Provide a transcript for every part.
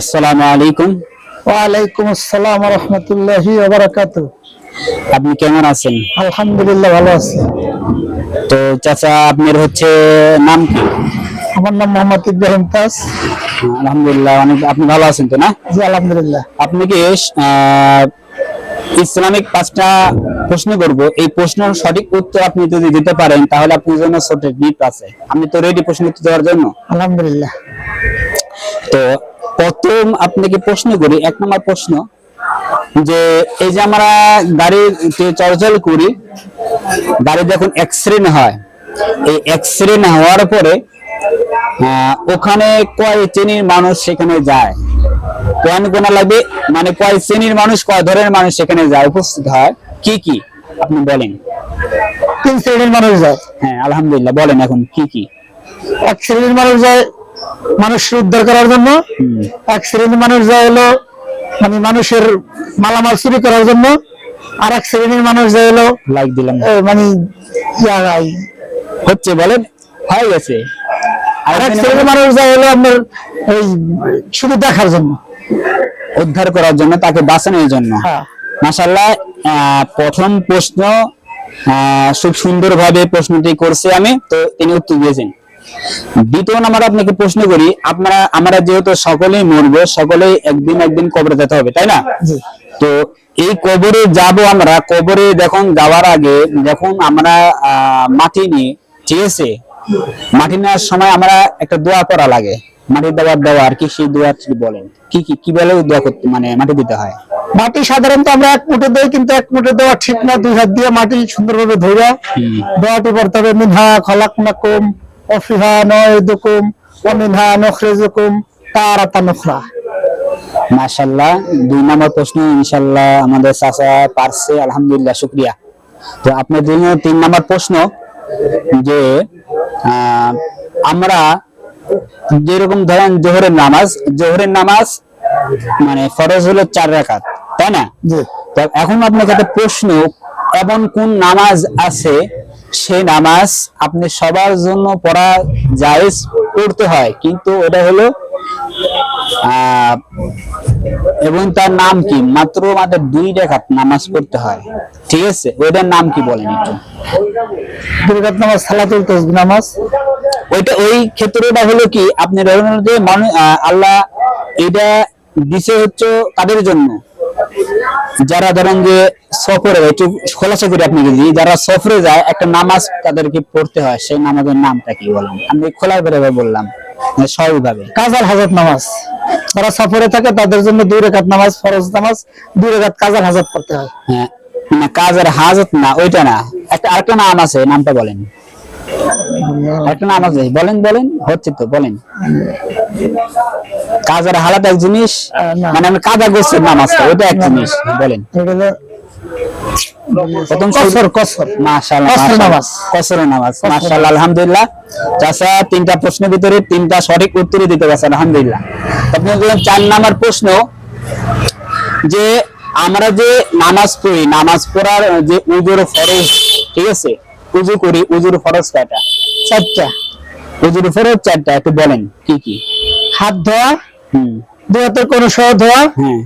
আসসালামু আলাইকুম। ওয়ালাইকুম আসসালাম ওয়া রাহমাতুল্লাহি ওয়া বারাকাতুহু। আপনি কেমন আছেন? আলহামদুলিল্লাহ ভালো আছি। তো চাচা, আপনার নাম কি? আমার নাম মোহাম্মদ ইব্রাহিম তাজ। আলহামদুলিল্লাহ, আপনি ভালো আছেন তো না? জি আলহামদুলিল্লাহ। আপনি কি ইসলামিক 5টা প্রশ্ন করব, এই প্রশ্নের সঠিক উত্তর আপনি যদি দিতে পারেন তাহলে আপনার জন্য ছোট গিফট আছে। আপনি তো রেডি প্রশ্ন উত্তর দেওয়ার জন্য? আলহামদুলিল্লাহ। তো প্রথম আপনাকে প্রশ্ন করি, 1 নম্বর প্রশ্ন, যে এই যে আমরা গাড়িতে চলাচল করি, গাড়ি যখন অ্যাক্সিডেন্ট হয়, এই অ্যাক্সিডেন্ট হওয়ার পরে ওখানে কয় শ্রেণীর মানুষ সেখানে যায়? কোন কোন লাগবে, মানে কয় শ্রেণীর মানুষ, কয় ধরনের মানুষ সেখানে যায়, উপস্থিত হয়, কি কি আপনি বলেন। 3 শ্রেণীর মানুষ যায়। হ্যাঁ আলহামদুলিল্লাহ, বলেন এখন কি কি। 1 শ্রেণীর মানুষ যায় মানুষের উদ্ধার করার জন্য। 1 শ্রেণীর মানুষ যায় হলো মানে মানুষের মালামাল চুরি করার জন্য। আর 1 শ্রেণীর মানুষ যায় হলো লাইক দিলাম মানে হচ্ছে, বলেন, হয়ে গেছে। আর 1 শ্রেণীর মানুষ যায় হলো আপনার এই শুধু দেখার জন্য, উদ্ধার করার জন্য, তাকে বাঁচানোর জন্য। হ্যাঁ মাশাআল্লাহ, প্রথম প্রশ্ন খুব সুন্দরভাবে প্রশ্নটি করছে, আমি তো তিনি উত্তর দিয়েছেন। দ্বিতীয় নাম্বার আপনাকে প্রশ্ন করি, আমরা যেহেতু সকলেই মরবো, সকলেই একদিন কবরে যেতে হবে, তাই না? তো এই কবরে যাব আমরা, কবরে যখন যাওয়ার আগে যখন আমরা মাটি নিয়ে, ঠিক আছে, মাটি নেওয়ার সময় আমরা একটা দোয়া করা লাগে, মাটি দেওয়া আর কি, সেই দোয়া বলেন কি কি, কি বলে দোয়া করতে, মানে মাটি দিতে হয়? মাটি সাধারণত আমরা 1 মুঠো দেই, কিন্তু 1 মুঠো দেওয়া ঠিক না। 2 হাত দিয়ে মাটি সুন্দরভাবে ধরে দোয়াটি পড়তে হবে। মিনহা খলাকনাকুম ওয়া ফিহা নুঈদুকুম ওয়া মিনহা নুখরিজুকুম তারাতান উখরা। মাশাআল্লাহ, 2 নম্বর প্রশ্ন ইনশাআল্লাহ আমাদের চাচা পারছে, আলহামদুলিল্লাহ, শুকরিয়া। তো আপনার জন্য 3 নম্বর প্রশ্ন, যে আমরা যেরকম ধরেন জোহরের নামাজ মানে ফরজ হলো 4 রাকাত, তাই না? তো এখন আপনার কাছে প্রশ্ন, এমন কোন নামাজ আছে সেই নামাজ আপনি সবার জন্য পড়া জায়েজ, পড়তে হয়, কিন্তু এটা হলো এবং তার নাম কি? মাত্র 2 রাকাত নামাজ পড়তে হয়, ঠিক আছে, ওইটার নাম কি বলেন একটু। 2 রাকাত নামাজ সালাতুল তাসবিহ নামাজ। ওই ক্ষেত্রটা হলো কি, আপনি আল্লাহ এটা দিছে হচ্ছে কাদের জন্য? যারা ধরেন যে সফরে, একটু খোলাসা করে আপনি যদি, যারা সফরে যায় একটা নামাজ তাদেরকে পড়তে হয়, সেই নামাজের নামটা কি বলেন? আমি খোলা করে বললাম সহজভাবে। কাজাল হাজাত নামাজ। যারা সফরে থাকে তাদের জন্য 2 রাকাত নামাজ ফরজ নামাজ, 2 রাকাত কাজাল হাজাত পড়তে হয়। হ্যাঁ, না কাজার হাজত না, ওইটা না, আরেকটা নাম আছে, নামটা বলেন। একটা নাম আছে, বলেন হচ্ছে তো, বলেন। কাজার হালাত এক জিনিস, মানে আমি কাজা গোছের নাম আছে, ওইটা এক জিনিস, বলেন। প্রথম কসর নামাজ। মাশাআল্লাহ, আলহামদুলিল্লাহ, চাচা 3টা প্রশ্নের ভিতরে 3টা সঠিক উত্তর দিতে পারছে, আলহামদুলিল্লাহ। আপনি 4 নম্বর প্রশ্ন, যে আমরা যে নামাজ পড়ি, নামাজ পড়ার যে উযুর ফরজ, ঠিক আছে, উযু করি, উযুর ফরজ কয়টা? 4টা। উযুর ফরজ 4টা, একটু বলেন কি কি। হাত ধোয়া, 2 হাতের কোন সহ ধোয়া, হ্যাঁ,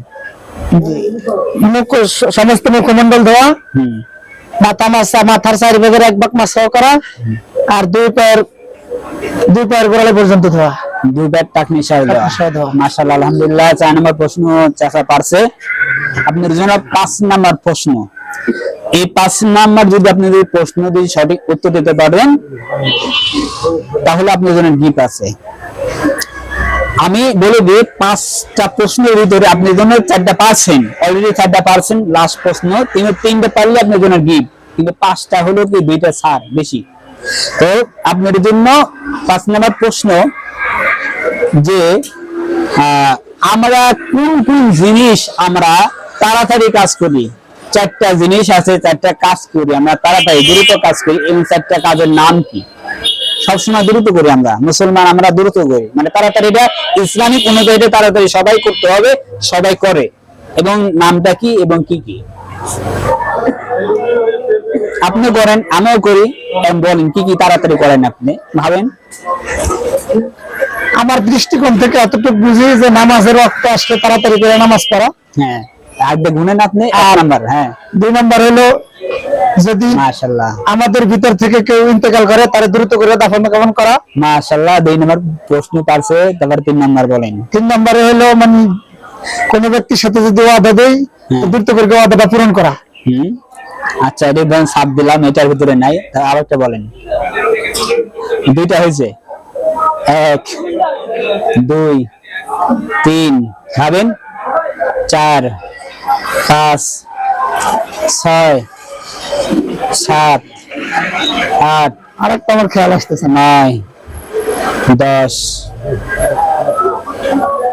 সমস্ত মুখমণ্ডল ধোয়া, মাথার 4 ভাগের 1 ভাগ মাসহ করা, আর 2 পায়ের গোড়ালি পর্যন্ত ধোয়া, 2 পায়ের টাকনি সহ ধোয়া। মাশাআল্লাহ, আলহামদুলিল্লাহ, 4 নম্বর প্রশ্ন চাচা পারছে। আপনার জন্য 5 নম্বর প্রশ্ন, এই 5 নাম্বার যদি আপনি প্রশ্ন যদি সঠিক উত্তর দিতে পারেন তাহলে আপনার জন্য গিফট আছে। আমি বলে দিই, 5টা প্রশ্নের ভিতরে আপনার জন্য 4টা পারছেন, অলরেডি 4টা পারছেন। লাস্ট প্রশ্ন 3টা পারলে আপনার জন্য গিফট, কিন্তু 5টা হলো কি 2টা ছাড় বেশি। তো আপনার জন্য 5 নম্বর প্রশ্ন, যে আমরা কোন কোন জিনিস আমরা তাড়াতাড়ি কাজ করি? 4টা জিনিস আছে, 4টা কাজ করি আমরা তাড়াতাড়ি, দ্রুত কাজ করি, এই 4টা কাজের নাম কি? সবসময় দ্রুত করি আমরা, মুসলমান আমরা দ্রুত করি, মানে তাড়াতাড়ি, এটা ইসলামিক অনুযায়ী তাড়াতাড়ি সবাই করতে হবে, সবাই করে, এবং নামটা কি এবং কি কি? আপনি করেন, আমিও করি, বলেন কি কি তাড়াতাড়ি করেন আপনি ভাবেন। আমার দৃষ্টিকোণ থেকে এতটুকু বুঝি যে নামাজের ওয়াক্ত আসলে তাড়াতাড়ি করে নামাজ পড়া। হ্যাঁ, আগে গুনেন আপনি। এক নাম্বার, হ্যাঁ 2 নাম্বার হলো যদি মাশাআল্লাহ আমাদের ভিতর থেকে কেউ ইন্তেকাল করে তার দ্রুত করে দাফন কাফন করা। মাশাআল্লাহ 2 নাম্বার প্রশ্ন পারছে। তারপর 3 নাম্বার বলেন। 3 নম্বরে হলো মানে কোন ব্যক্তির সাথে যদি ওয়াদা দেই দ্রুত করে ওয়াদাটা পূরণ করা। আচ্ছা, এটা বলেন, সাপ দিলাম, এটার ভিতরে নাই। আরেকটা বলেন। 2টা হয়েছে। 1 2 3 ভাবেন। 4 5 6 7 8 আরেকটা আমার খেয়াল আসতেছে 9 10।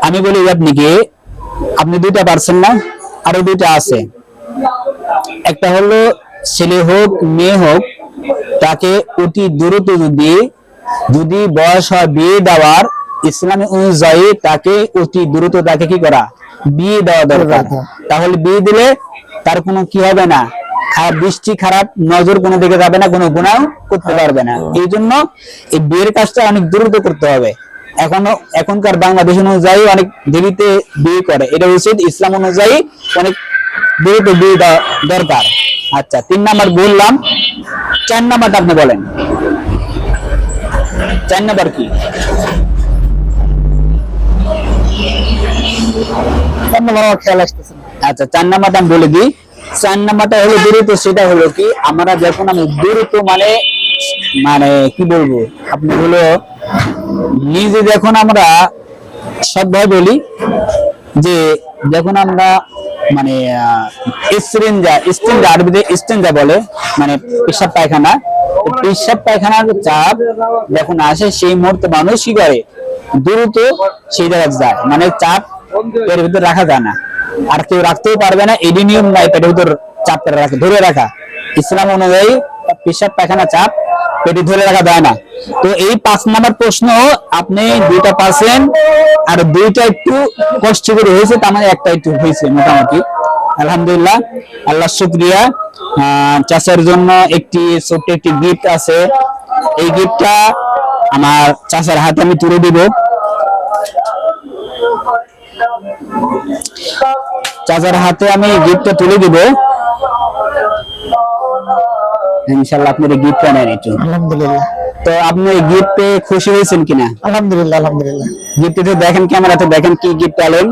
আমি বলি আপনি 2টা পারছেন না, আরো 2টা আছে। একটা হলো ছেলে হোক মেয়ে হোক, তাকে অতি দ্রুত যদি বয়স হয় বিয়ে দেওয়ার, ইসলামী অনুযায়ী তাকে অতি দ্রুত তাকে কি করা, বিয়ে দেওয়া দরকার। তাহলে বিয়ে দিলে তার কোনো কি হবে না, খারাপ দৃষ্টি, খারাপ নজর কোনো দিকে যাবে না, কোনো গুনাহ করতে পারবে না। এই জন্য এই বিয়ের কাজটা অনেক দ্রুত করতে হবে। এখনকার বাংলাদেশ অনুযায়ী অনেক দেরিতে বিয়ে করে, এটা উচিত ইসলাম অনুযায়ী অনেক দ্রুত বিয়ে দেওয়া দরকার। আচ্ছা, 3 নাম্বার বললাম। 4 নাম্বারটা আপনি বলেন। 4 নাম্বার কি? 4 নম্বর আমার খেয়াল আসতেছে না। আচ্ছা, 4 নাম্বারটা আমি বলে দিই। 4 নাম্বারটা হলো দ্রুত। সেটা হলো কি, আমরা যখন আমি দ্রুত মানে কি বলবো, আপনি হলো নিজে যখন আমরা সবভাবে বলি যে যখন আমরা মানে ইস্তেঞ্জা আরবিতে ইস্তেঞ্জা বলে, মানে পেশাব পায়খানা। পেশাব পায়খানার চাপ যখন আসে সেই মুহূর্তে মানুষ কি করে, দ্রুত সেই জায়গায় যায়, মানে চাপ পেটের ভিতর রাখা যায় না, আর কেউ রাখতেও পারবে না। এডি নিয়ম নাই পেটের ভিতর চাপ ধরে রাখা। ইসলাম অনুযায়ী পেশাব পায়খানা চাপ পেটে ধরে রাখা যায় না। তো এই 5 নাম্বার প্রশ্ন আপনি 2টা পাচ্ছেন, আর 2টা একটু কষ্ট করে হয়েছে, তার মানে একটা একটু হয়েছে মোটামুটি। আলহামদুলিল্লাহ, আল্লাহ শুকরিয়া। চাচার জন্য ছোট্ট একটি গিফট আছে। এই গিফটটা আমার চাচার হাতে আমি তুলে দিব। চাচার হাতে আমি গিফটটা তুলে দিব। ইনশাআল্লাহ আপনার গিফটটা নেন একটু। আলহামদুলিল্লাহ। তো আপনি গিফট পেয়ে খুশি হয়েছেন কিনা? আলহামদুলিল্লাহ, আলহামদুলিল্লাহ। গিফটটা দেখেন, ক্যামেরাতে দেখেন কি গিফট পেলেন।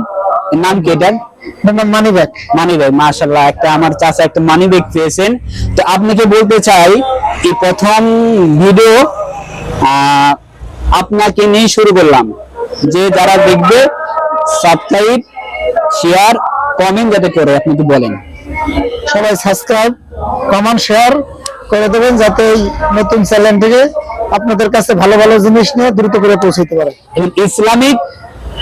নাম কি এটার? Money bag. মানি ব্যাগ, মাশাআল্লাহ। আমার চাচা একটা মানি ব্যাগ পেয়েছেন। তো আপনাকে বলতে চাই, এই প্রথম ভিডিও আপনাকে নিয়ে শুরু করলাম, যে যারা দেখবে সাবস্ক্রাইব, শেয়ার, কমেন্ট যাতে করে। আপনি কি বলেন? সবাই সাবস্ক্রাইব, কমেন্ট, শেয়ার করে দেবেন, যাতে এই নতুন চ্যানেলটিকে আপনাদের কাছে ভালো ভালো জিনিস নিয়ে দ্রুত করে পৌঁছাতে পারে এবং ইসলামিক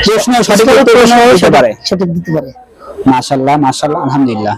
প্রশ্ন সঠিক উত্তর দিতে পারে। সঠিক দিতে পারে। মাশাআল্লাহ, মাশাআল্লাহ, আলহামদুলিল্লাহ।